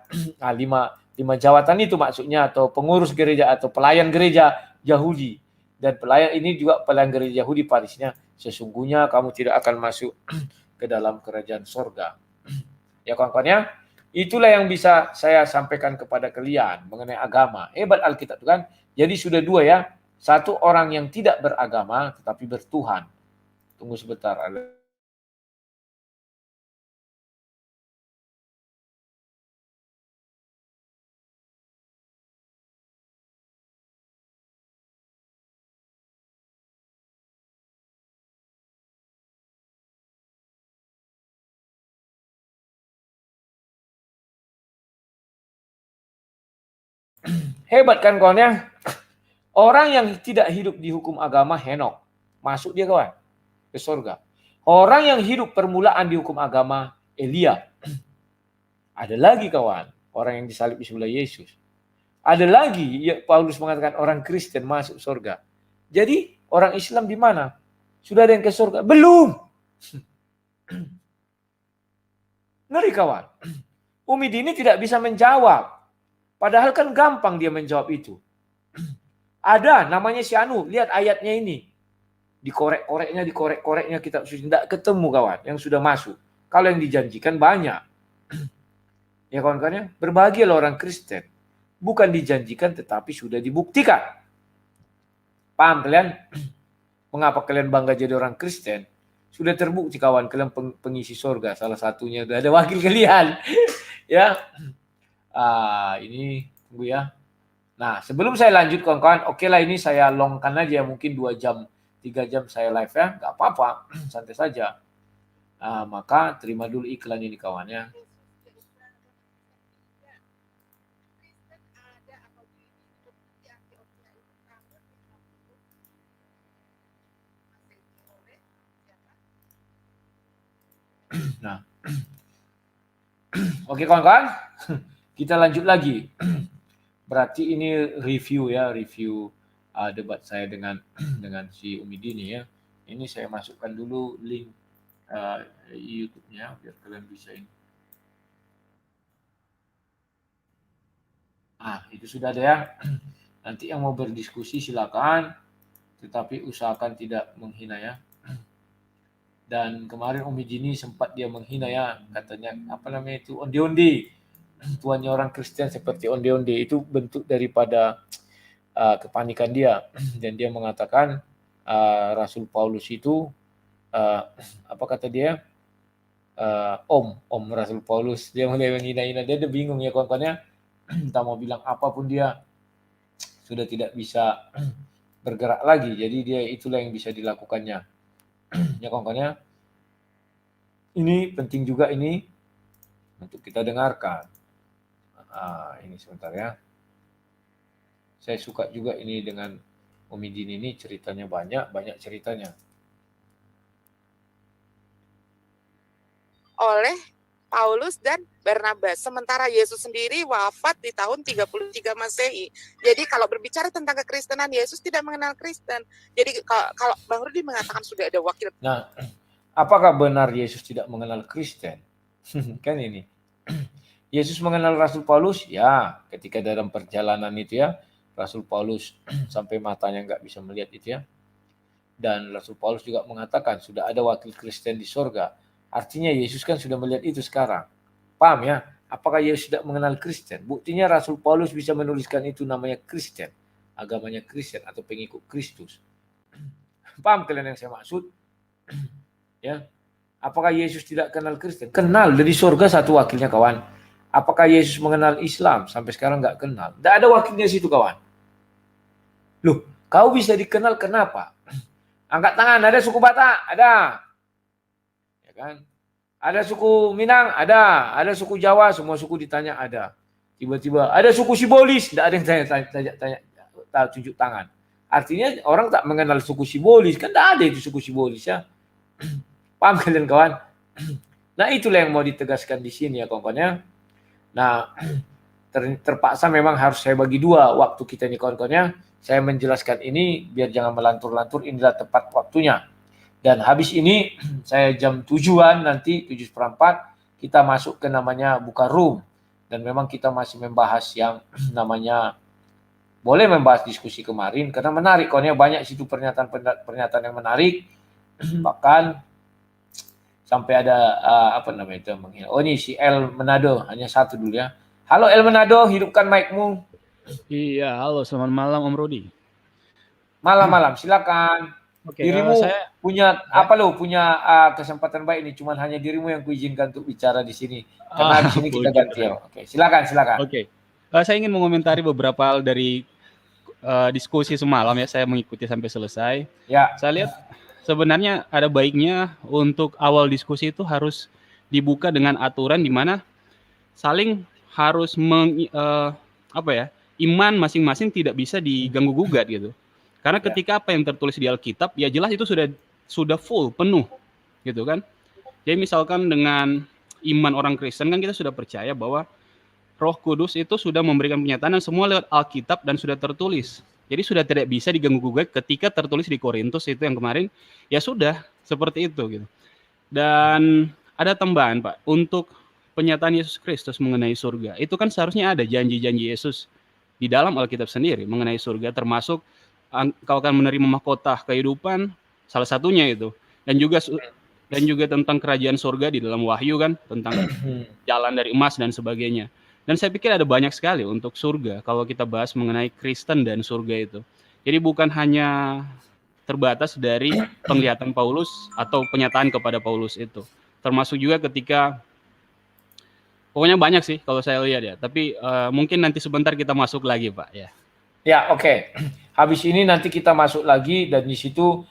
lima jawatan itu maksudnya. Atau pengurus gereja atau pelayan gereja Yahudi. Dan pelayan ini juga pelayan gereja Yahudi Parisnya. Sesungguhnya kamu tidak akan masuk ke dalam kerajaan surga. Ya kawan-kawan ya. Itulah yang bisa saya sampaikan kepada kalian mengenai agama. Hebat Alkitab kan. Jadi sudah dua ya. Satu orang yang tidak beragama tetapi bertuhan. Tunggu sebentar. Hebat kan kawan ya. Orang yang tidak hidup di hukum agama Henok. Masuk dia kawan. Ke surga. Orang yang hidup permulaan di hukum agama Elia. Ada lagi kawan. Orang yang disalib di sebelah Yesus. Ada lagi ya, Paulus mengatakan orang Kristen masuk surga. Jadi orang Islam di mana? Sudah ada yang ke surga? Belum. Ngeri kawan. Umi Dini tidak bisa menjawab. Padahal kan gampang dia menjawab itu. Ada namanya si Anu. Lihat ayatnya ini. Dikorek-koreknya kita tidak ketemu kawan yang sudah masuk. Kalau yang dijanjikan banyak. Ya kawan-kawan ya. Berbahagialah orang Kristen. Bukan dijanjikan tetapi sudah dibuktikan. Paham kalian? Mengapa kalian bangga jadi orang Kristen? Sudah terbukti kawan kalian pengisi surga. Salah satunya sudah ada wakil kalian. Ya. Ini tunggu ya. Nah, sebelum saya lanjut kawan-kawan, oke lah ini saya longkan aja mungkin 2 jam, 3 jam saya live ya, nggak apa-apa, santai saja. Maka terima dulu iklan ini kawan ya. Nah, oke kawan-kawan, kita lanjut lagi. Berarti ini review ya, review debat saya dengan si Umi Dini ya. Ini saya masukkan dulu link YouTube-nya biar kalian bisa ini. Itu sudah ada ya. Nanti yang mau berdiskusi silakan, tetapi usahakan tidak menghina ya. Dan kemarin Umi Dini sempat dia menghina ya, katanya apa namanya itu onde-onde. Tuannya orang Kristen seperti onde-onde, itu bentuk daripada kepanikan dia. Dan dia mengatakan Rasul Paulus itu apa kata dia? Om Rasul Paulus. Dia mulai menghina-hina, dia udah bingung ya kawan-kawannya. Entah mau bilang apapun dia sudah tidak bisa bergerak lagi. Jadi dia itulah yang bisa dilakukannya. Ya kawan-kawannya. Ini penting juga ini untuk kita dengarkan. Ini sebentar ya. Saya suka juga ini dengan Umi Dini ini ceritanya banyak ceritanya. Oleh Paulus dan Barnabas. Sementara Yesus sendiri wafat di tahun 33 Masehi. Jadi kalau berbicara tentang kekristenan, Yesus tidak mengenal Kristen. Jadi kalau Bang Rudi mengatakan sudah ada wakil. Nah, apakah benar Yesus tidak mengenal Kristen? Kan ini. Yesus mengenal Rasul Paulus? Ya, ketika dalam perjalanan itu ya, Rasul Paulus sampai matanya nggak bisa melihat itu ya. Dan Rasul Paulus juga mengatakan sudah ada wakil Kristen di sorga. Artinya Yesus kan sudah melihat itu sekarang. Paham ya? Apakah Yesus tidak mengenal Kristen? Buktinya Rasul Paulus bisa menuliskan itu namanya Kristen. Agamanya Kristen atau pengikut Kristus. Paham kalian yang saya maksud? Ya. Apakah Yesus tidak kenal Kristen? Kenal, dari sorga satu wakilnya kawan. Apakah Yesus mengenal Islam? Sampai sekarang nggak kenal. Tidak ada wakilnya situ kawan. Loh, kau bisa dikenal kenapa? Angkat tangan, ada suku Batak? Ada. Ya kan? Ada suku Minang? Ada suku Jawa? Semua suku ditanya ada. Tiba-tiba ada suku Sibolis? Tidak ada yang tanya tunjuk tangan. Artinya orang tak mengenal suku Sibolis. Kan tidak ada itu suku Sibolis ya. Paham kalian kawan? Nah itulah yang mau ditegaskan di sini ya kawan-kawannya. Nah terpaksa memang harus saya bagi dua waktu kita ini kawan-kawannya. Saya menjelaskan ini biar jangan melantur-lantur, inilah tepat waktunya. Dan habis ini saya jam 7-an nanti 7:04 kita masuk ke namanya buka room. Dan memang kita masih membahas yang namanya boleh membahas diskusi kemarin karena menarik kawannya, banyak situ pernyataan yang menarik. Bahkan sampai ada apa namanya itu menghina. Oh ini si El Manado, hanya satu dulu ya. Halo El Manado, hidupkan mic-mu. Iya, halo, selamat malam Om Rudi. Malam-malam, silakan. Oke, Dirimu saya punya apa lo? Punya kesempatan baik ini, cuman hanya dirimu yang kuizinkan untuk bicara di sini. Karena di sini kita ganti ya. Oke, silakan. Oke. Saya ingin mengomentari beberapa hal dari diskusi semalam ya, saya mengikuti sampai selesai. Ya. Saya lihat sebenarnya ada baiknya untuk awal diskusi itu harus dibuka dengan aturan di mana saling harus iman masing-masing tidak bisa diganggu gugat gitu. Karena ketika apa yang tertulis di Alkitab ya jelas itu sudah full, penuh gitu kan. Jadi misalkan dengan iman orang Kristen kan kita sudah percaya bahwa Roh Kudus itu sudah memberikan pernyataan dan semua lewat Alkitab dan sudah tertulis. Jadi sudah tidak bisa diganggu gugat ketika tertulis di Korintus itu yang kemarin, ya sudah seperti itu gitu. Dan ada tambahan Pak, untuk pernyataan Yesus Kristus mengenai surga. Itu kan seharusnya ada janji-janji Yesus di dalam Alkitab sendiri mengenai surga, termasuk kau akan menerima mahkota kehidupan, salah satunya itu. Dan juga tentang kerajaan surga di dalam Wahyu kan, tentang jalan dari emas dan sebagainya. Dan saya pikir ada banyak sekali untuk surga kalau kita bahas mengenai Kristen dan surga itu. Jadi bukan hanya terbatas dari penglihatan Paulus atau pernyataan kepada Paulus itu. Termasuk juga ketika, pokoknya banyak sih kalau saya lihat ya. Tapi mungkin nanti sebentar kita masuk lagi Pak ya. Ya oke. Habis ini nanti kita masuk lagi dan di situ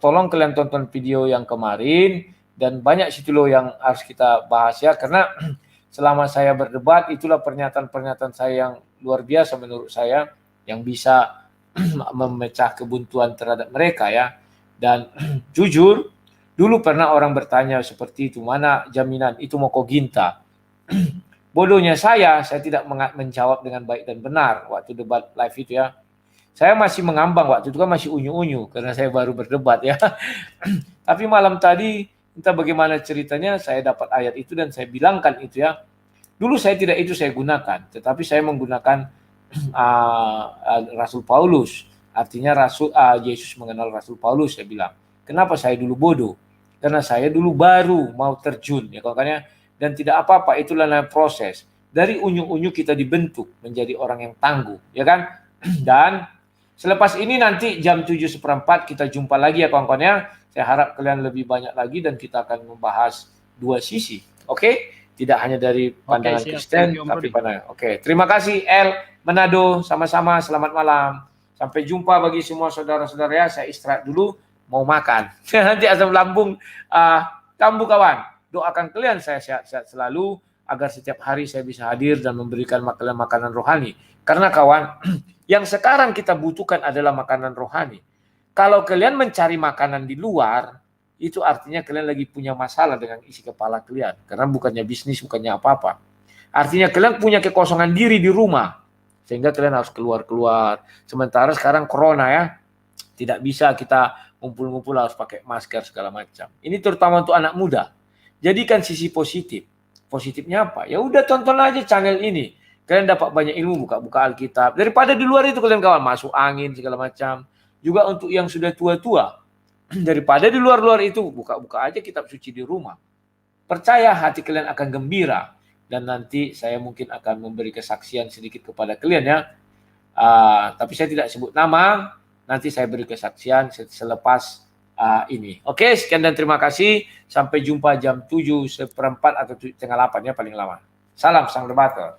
tolong kalian tonton video yang kemarin dan banyak situ loh yang harus kita bahas ya, karena selama saya berdebat itulah pernyataan-pernyataan saya yang luar biasa menurut saya yang bisa memecah kebuntuan terhadap mereka ya. Dan jujur Dulu pernah orang bertanya seperti itu, mana jaminan itu mau koginta. Bodohnya saya tidak menjawab dengan baik dan benar waktu debat live itu ya. Saya masih mengambang waktu itu kan masih unyu-unyu karena saya baru berdebat ya. Tapi malam tadi entah bagaimana ceritanya saya dapat ayat itu dan saya bilangkan itu ya. Dulu saya tidak itu saya gunakan, tetapi saya menggunakan Rasul Paulus. Artinya Yesus mengenal Rasul Paulus, saya bilang. Kenapa saya dulu bodoh? Karena saya dulu baru mau terjun ya makanya, dan tidak apa-apa, itulah namanya proses. Dari unyu-unyu kita dibentuk menjadi orang yang tangguh, ya kan? Dan selepas ini nanti jam 7:15 kita jumpa lagi ya kawan-kawan ya. Saya harap kalian lebih banyak lagi dan kita akan membahas dua sisi. Oke? Tidak hanya dari pandangan Kristen, tapi pandangan. Oke, terima kasih El Manado, sama-sama selamat malam. Sampai jumpa bagi semua saudara-saudara ya. Saya istirahat dulu, mau makan. Nanti asam lambung kambuh kawan. Doakan kalian saya sehat-sehat selalu agar setiap hari saya bisa hadir dan memberikan makanan rohani. Karena kawan, yang sekarang kita butuhkan adalah makanan rohani. Kalau kalian mencari makanan di luar, itu artinya kalian lagi punya masalah dengan isi kepala kalian. Karena bukannya bisnis, bukannya apa-apa. Artinya kalian punya kekosongan diri di rumah. Sehingga kalian harus keluar-keluar. Sementara sekarang corona ya, tidak bisa kita ngumpul-ngumpul harus pakai masker segala macam. Ini terutama untuk anak muda. Jadikan sisi positif. Positifnya apa? Ya udah tonton aja channel ini. Kalian dapat banyak ilmu, buka-buka Alkitab. Daripada di luar itu kalian kawan masuk angin segala macam. Juga untuk yang sudah tua-tua. Daripada di luar-luar itu, buka-buka aja kitab suci di rumah. Percaya hati kalian akan gembira. Dan nanti saya mungkin akan memberi kesaksian sedikit kepada kalian ya. Tapi saya tidak sebut nama. Nanti saya beri kesaksian selepas ini. Oke, sekian dan terima kasih. Sampai jumpa jam 7:15 atau 7:30 ya paling lama. Salam sang debater.